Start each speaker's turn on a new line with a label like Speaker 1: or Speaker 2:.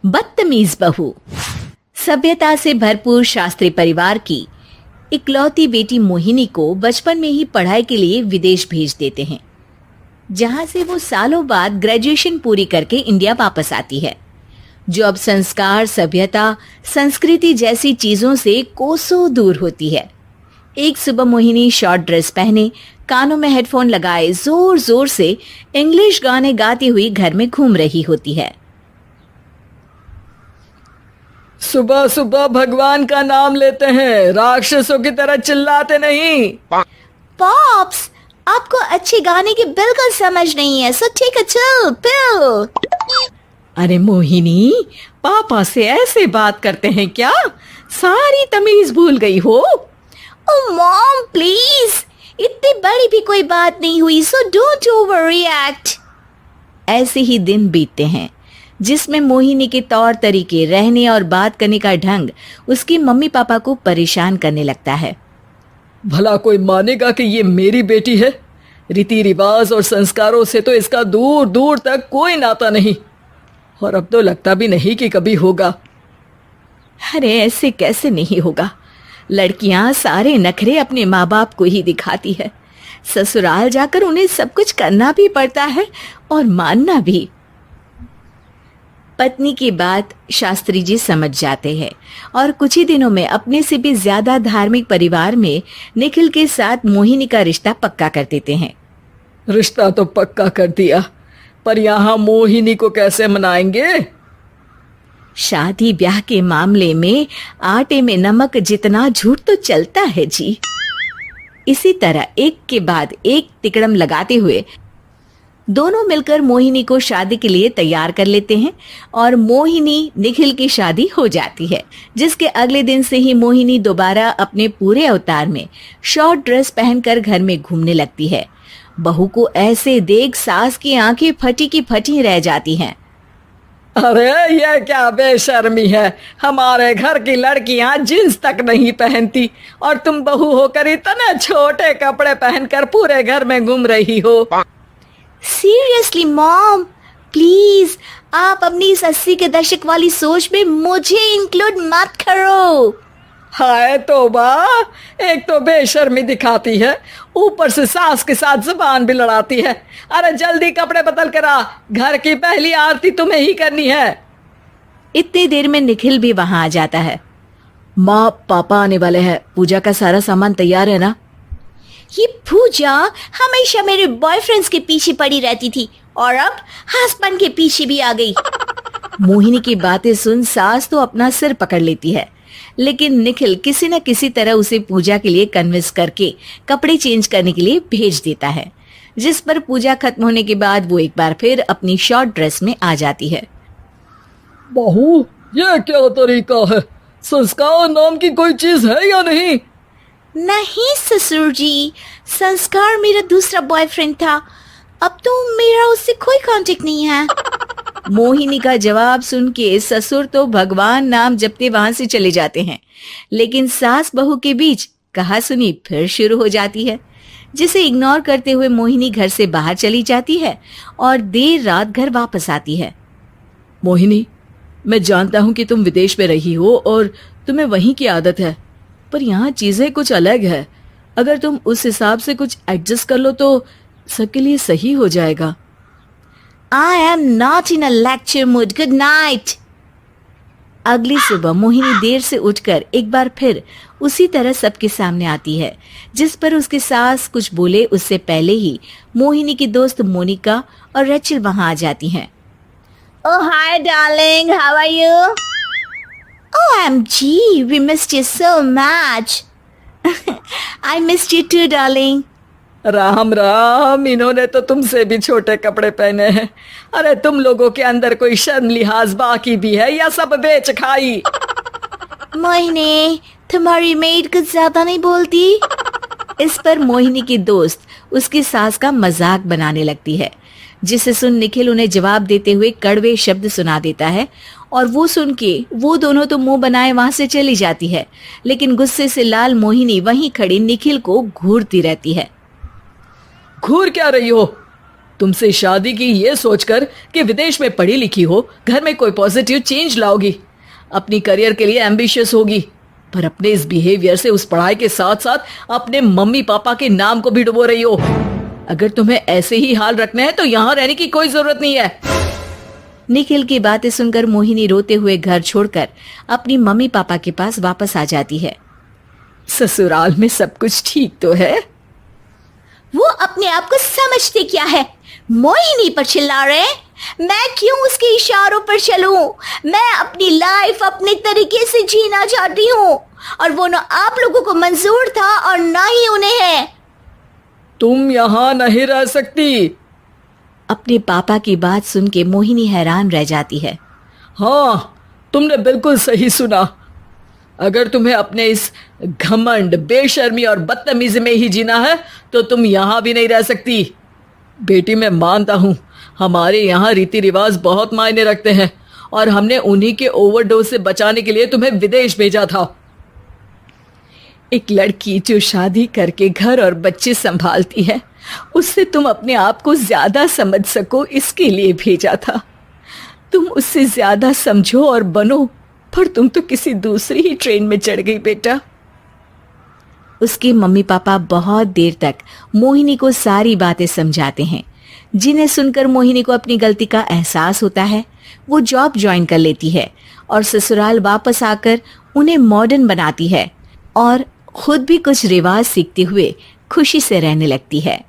Speaker 1: बदतमीज बहू। सभ्यता से भरपूर शास्त्री परिवार की इकलौती बेटी मोहिनी को बचपन में ही पढ़ाई के लिए विदेश भेज देते हैं, जहां से वो सालों बाद ग्रेजुएशन पूरी करके इंडिया वापस आती है, जो अब संस्कार, सभ्यता, संस्कृति जैसी चीजों से कोसों दूर होती है। एक सुबह मोहिनी शॉर्ट ड्रेस पहने, कानों में हेडफोन लगाए जोर जोर से इंग्लिश गाने गाती हुई घर में घूम रही होती है।
Speaker 2: सुबह सुबह भगवान का नाम लेते हैं, राक्षसों की तरह चिल्लाते नहीं।
Speaker 1: पॉप्स, आपको अच्छे गाने की बिल्कुल समझ नहीं है, सो ठीक है, चिल पिल।
Speaker 2: अरे मोहिनी, पापा से ऐसे बात करते हैं क्या? सारी तमीज भूल गई हो।
Speaker 1: ओह मॉम प्लीज, इतनी बड़ी भी कोई बात नहीं हुई, सो डोंट ओवर रिएक्ट। ऐसे ही दिन बीतते हैं जिसमें मोहिनी के तौर तरीके, रहने और बात करने का ढंग उसकी मम्मी पापा को परेशान करने लगता है।
Speaker 2: भला कोई मानेगा कि ये मेरी बेटी है? रीति रिवाज और संस्कारों से तो इसका दूर दूर तक कोई नाता नहीं, और अब तो लगता भी नहीं कि कभी होगा।
Speaker 1: अरे ऐसे कैसे नहीं होगा? लड़कियां सारे नखरे अपने माँ बाप को ही दिखाती है। ससुराल जाकर उन्हें सब कुछ करना भी पड़ता है और मानना भी। पत्नी की बात शास्त्री जी समझ जाते हैं और कुछ ही दिनों में अपने से भी ज्यादा धार्मिक परिवार में निखिल के साथ मोहिनी का रिश्ता पक्का कर देते हैं।
Speaker 2: रिश्ता तो पक्का कर दिया, पर यहाँ मोहिनी को कैसे मनाएंगे?
Speaker 1: शादी ब्याह के मामले में आटे में नमक जितना झूठ तो चलता है जी। इसी तरह एक के बाद एक तिकड़म लगाते हुए दोनों मिलकर मोहिनी को शादी के लिए तैयार कर लेते हैं और मोहिनी निखिल की शादी हो जाती है, जिसके अगले दिन से ही मोहिनी दोबारा अपने पूरे अवतार में शॉर्ट ड्रेस पहनकर घर में घूमने लगती है। बहू को ऐसे देख सास की आंखें फटी की फटी रह जाती हैं।
Speaker 2: अरे ये क्या बेशर्मी है, हमारे घर की लड़कियां जींस तक नहीं पहनती और तुम बहू होकर इतने छोटे कपड़े पहनकर पूरे घर में घूम रही हो।
Speaker 1: सीरियसली मॉम, प्लीज आप अपनी इस 80 के दशक वाली सोच में मुझे इंक्लूड मत करो।
Speaker 2: हाय तौबा, एक तो बेशर्मी दिखाती है, ऊपर से सास के साथ जुबान भी लड़ाती है। अरे जल्दी कपड़े बदल कर आ, घर की पहली आरती तुम्हें ही करनी है।
Speaker 1: इतनी देर में निखिल भी वहां आ जाता है।
Speaker 2: माँ, पापा आने वाले हैं, पूजा का सारा सामान तैयार है ना?
Speaker 1: ये पूजा हमेशा मेरे बॉयफ्रेंड्स के पीछे पड़ी रहती थी और अब हस्बैंड के पीछे भी आ गई।
Speaker 2: मोहिनी की बातें सुन सास तो अपना सिर पकड़ लेती है, लेकिन निखिल किसी न किसी तरह उसे पूजा के लिए कन्विंस करके कपड़े चेंज करने के लिए भेज देता है, जिस पर पूजा खत्म होने के बाद वो एक बार फिर अपनी शॉर्ट ड्रेस में आ जाती है। बहू, ये क्या तरीका है? संस्कार नाम की कोई चीज है या नहीं?
Speaker 1: नहीं ससुर जी, संस्कार मेरा दूसरा बॉयफ्रेंड था, अब तो मेरा उससे कोई कांटेक्ट नहीं है।
Speaker 2: मोहिनी का जवाब सुन के ससुर तो भगवान नाम जपते वहां से चले जाते हैं, लेकिन सास बहू के बीच कहासुनी फिर शुरू हो जाती है, जिसे इग्नोर करते हुए मोहिनी घर से बाहर चली जाती है और देर रात घर वापस आती है। मोहिनी, मैं जानता हूँ कि तुम विदेश में रही हो और तुम्हें वहीं की आदत है, पर यहाँ चीजें कुछ अलग है। अगर तुम उस हिसाब से कुछ एडजस्ट कर लो तो सबके लिए सही हो जाएगा।
Speaker 1: I am not in a lecture mood. Good night.
Speaker 2: अगली सुबह मोहिनी देर से उठकर एक बार फिर उसी तरह सबके सामने आती है, जिस पर उसके सास कुछ बोले उससे पहले ही मोहिनी की दोस्त मोनिका और रेचल वहां आ जाती हैं।
Speaker 1: Oh hi darling, how are you? OMG, we missed you so much. I missed you too darling.
Speaker 2: Ram Ram, इन्होंने तो तुमसे भी छोटे कपड़े पहने हैं। अरे तुम लोगों के अंदर कोई शर्म लिहाज बाकी भी है या सब बेच खाई?
Speaker 1: मोहिनी, तुम्हारी मेड कुछ ज्यादा नहीं बोलती?
Speaker 2: इस पर मोहिनी की दोस्त उसकी सास का मजाक बनाने लगती है, जिसे सुन निखिल उन्हें जवाब देते हुए कड़वे शब्द सुना देता है और वो सुन के वो दोनों तो मुंह बनाए वहां से चली जाती है, लेकिन गुस्से से लाल मोहिनी वहीं खड़ी निखिल को घूरती रहती है। घूर क्या रही हो?
Speaker 3: तुमसे शादी की ये सोचकर कि विदेश में पढ़ी लिखी हो, घर में कोई पॉजिटिव चेंज लाओगी, अपनी करियर के लिए एम्बिशियस होगी, पर अपने इस बिहेवियर से उस पढ़ाई के साथ साथ अपने मम्मी पापा के नाम को भी डुबो रही हो। अगर तुम्हें ऐसे ही हाल रखना है तो यहाँ रहने की कोई जरूरत नहीं है।
Speaker 2: निखिल की बातें सुनकर मोहिनी रोते हुए घर छोड़कर अपनी मम्मी पापा के पास वापस आ जाती है।
Speaker 1: ससुराल में सब कुछ ठीक तो है?
Speaker 4: वो अपने आप को समझते क्या है? मोहिनी पर चिल्ला रहे हैं? मैं क्यों उसके इशारों पर चलूं? मैं अपनी लाइफ अपने तरीके से जीना चाहती हूँ और वो ना आप लोगों को मंजूर था और ना ही उन्हें है।
Speaker 3: तुम यहाँ नहीं रह सकती।
Speaker 2: अपने पापा की बात सुन के मोहिनी हैरान रह जाती है।
Speaker 3: हाँ, तुमने बिल्कुल सही सुना। अगर तुम्हें अपने इस घमंड, बेशर्मी और बदतमीजी में ही जीना है तो तुम यहाँ भी नहीं रह सकती। बेटी, मैं मानता हूँ हमारे यहाँ रीति रिवाज बहुत मायने रखते हैं और हमने उन्हीं के ओवरडोज से बचाने के लिए तुम्हें विदेश भेजा था।
Speaker 1: एक लड़की जो शादी करके घर और बच्चे संभालती है, उससे तुम अपने आप को ज्यादा समझ सको इसके लिए भेजा था। तुम उससे ज्यादा समझो और बनो, पर तुम तो किसी दूसरी ही ट्रेन में चढ़ गई बेटा।
Speaker 2: उसके मम्मी पापा बहुत देर तक मोहिनी को सारी बातें समझाते हैं, जिन्हें सुनकर मोहिनी को अपनी गलती का एहसास होता है। वो जॉब ज्वाइन कर लेती है और ससुराल वापस आकर उन्हें मॉडर्न बनाती है और खुद भी कुछ रिवाज सीखते हुए खुशी से रहने लगती है।